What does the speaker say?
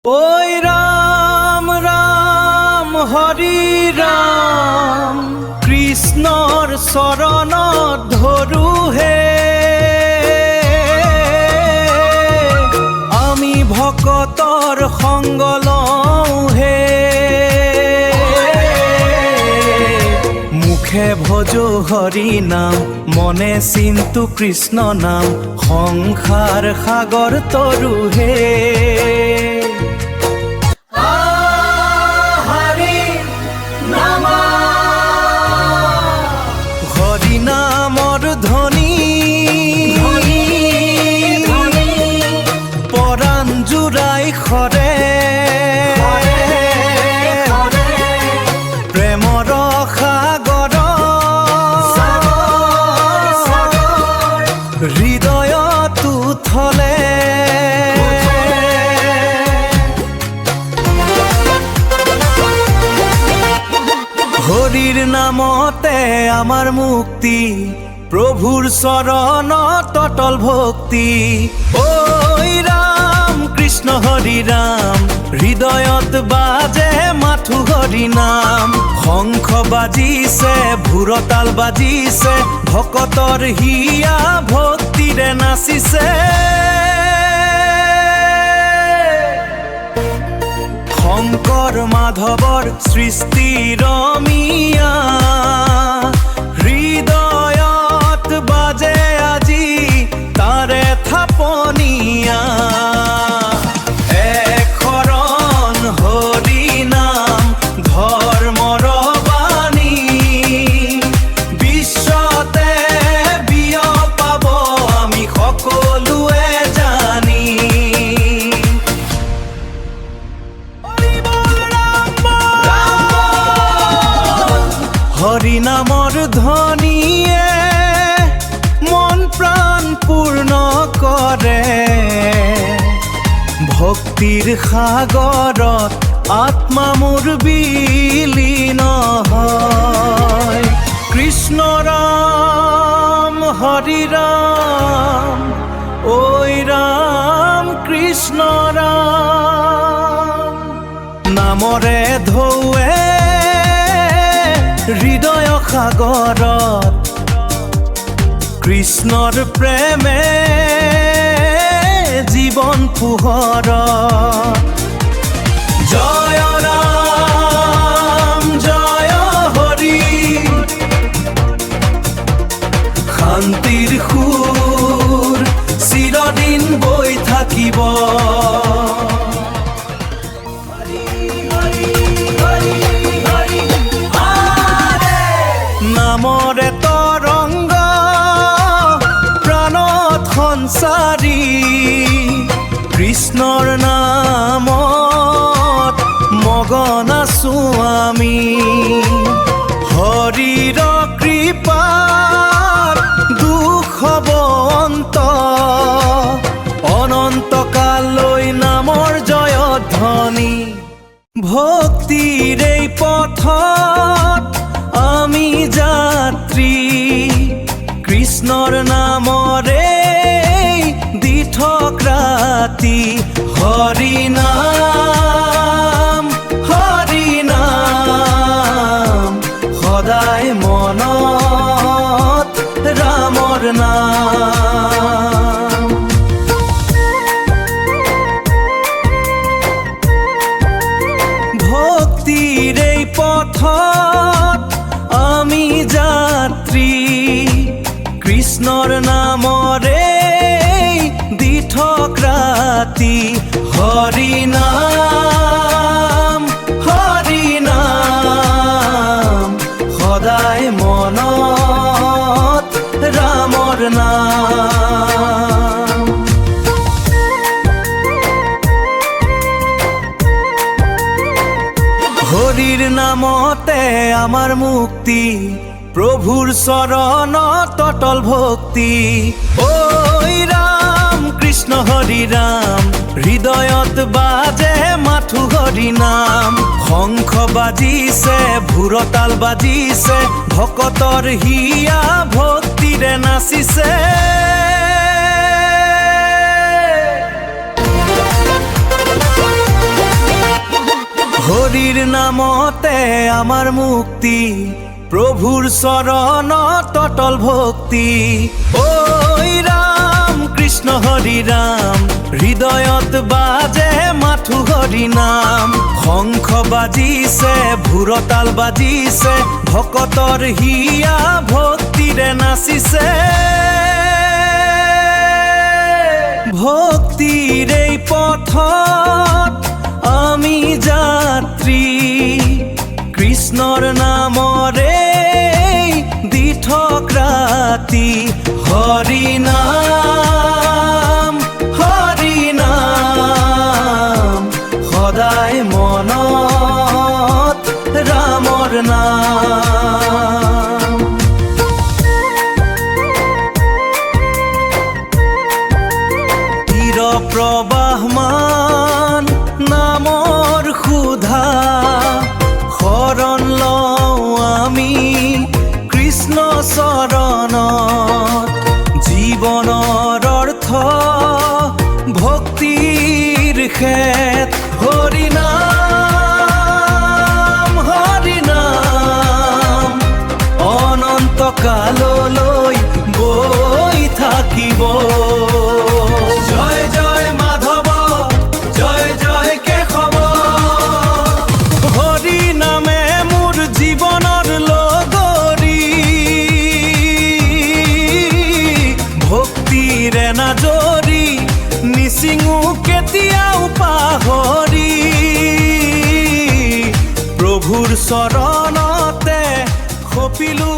ওই ৰাম ৰাম হৰি ৰাম, কৃষ্ণৰ শৰণ ধৰু হে। আমি ভকতৰ সংগ লওঁ হে, মুখে ভজো হৰি নাম, মনে চিন্তু কৃষ্ণ নাম, সংসাৰ সাগৰ তৰু হে। হৰি নামৰ ধ্বনি পৰাণ জুৰাই খৰে, প্ৰেমৰ সাগৰ হৃদয়ত উথলে। হৰিৰ নামতে আমাৰ মুক্তি, প্ৰভুৰ চৰণত অটল ভক্তি। ঐ ৰাম কৃষ্ণ হৰি ৰাম, হৃদয়ত বাজে মাথো হৰি নাম। শংখ বাজিছে ভোৰতাল বাজিছে, ভকতৰ হিয়া ভক্তিৰে নাচিছে। শংকৰ মাধৱৰ সৃষ্টি ৰমিয়া, হৃদয়ত বাজে আজি তাৰে থাপনিয়া। একশৰণ হৰি নাম ধৰ্মৰ বাণী, বিশ্বতে বিয়পাব আমি সকলোৱে জানি। হৰি নামৰ ধ্বনিয়ে মন প্ৰাণ পূৰ্ণ কৰে, ভক্তিৰ সাগৰত আত্মা মোৰ বিলীন হয়। কৃষ্ণ ৰাম হৰি ৰাম, ঐ ৰাম কৃষ্ণ ৰাম, নামৰে ঢৌৱে হৃদয় সাগৰত, কৃষ্ণৰ প্ৰেমে জীৱন পোহৰত। জয় ৰাম জয় হৰি, শান্তিৰ সুৰ চিৰদিন বৈ থাকিব। নামৰে তৰংগ প্ৰাণত সঞ্চাৰী, কৃষ্ণৰ নামত মগন আছো আমি। হৰিৰ কৃপাত দুখ হ'ব অন্ত, অনন্তকাললৈ নামৰ জয়ধ্বনি। ভক্তিৰ এই পথত আমি যাত্ৰী, কৃষ্ণৰ নামৰে দিঠক ৰাতি। হৰি নাম সদায় মনত ৰামৰ নাম। ভক্তিৰ এই পথত আমি যাত্ৰী, কৃষ্ণৰ নামৰে দিঠক ৰাতি। হৰি নাম সদায় মনত ৰামৰ নাম। হৰিৰ নামতে আমাৰ মুক্তি, প্ৰভুৰ চৰণত অটল ভক্তি। ঐ ৰাম কৃষ্ণ হৰি ৰাম, হৃদয়ত বাজে মাথো হৰি নাম। শংখ বাজিছে ভোৰতাল বাজিছে, ভকতৰ হিয়া ভক্তিৰে নাচিছে। হৰিৰ নামতে আমাৰ মুক্তি, প্ৰভুৰ চৰণত অটল ভক্তি। ঐ ৰাম কৃষ্ণ হৰি ৰাম, হৃদয়ত বাজে মাথো হৰি নাম। শংখ বাজিছে ভুৰতাল বাজিছে, ভকতৰ হিয়া ভক্তিৰে নাচিছে। ভক্তিৰ এই পথত আমি যাত্ৰী, কৃষ্ণৰ নামৰে দিঠক ৰাতি। হৰি নাম হৰি নাম, সদায় মনত ৰামৰ নাম। তীৰ প্ৰবাহমান নামৰ সুধা, শৰণ লওঁ আমি কৃষ্ণ চৰণত। জীৱনৰ অৰ্থ ভক্তিৰ খেত, হৰি নাম অনন্ত কাললৈ বৈ থাকিব। জয় জয় মাধৱ জয় জয় কেশৱ, হৰি নামে মোৰ জীৱনৰ লগৰী। ভক্তিৰে নাজৰি নিচিঙো কেতিয়াও পাহৰি, প্ৰভুৰ চৰণতে সপিলো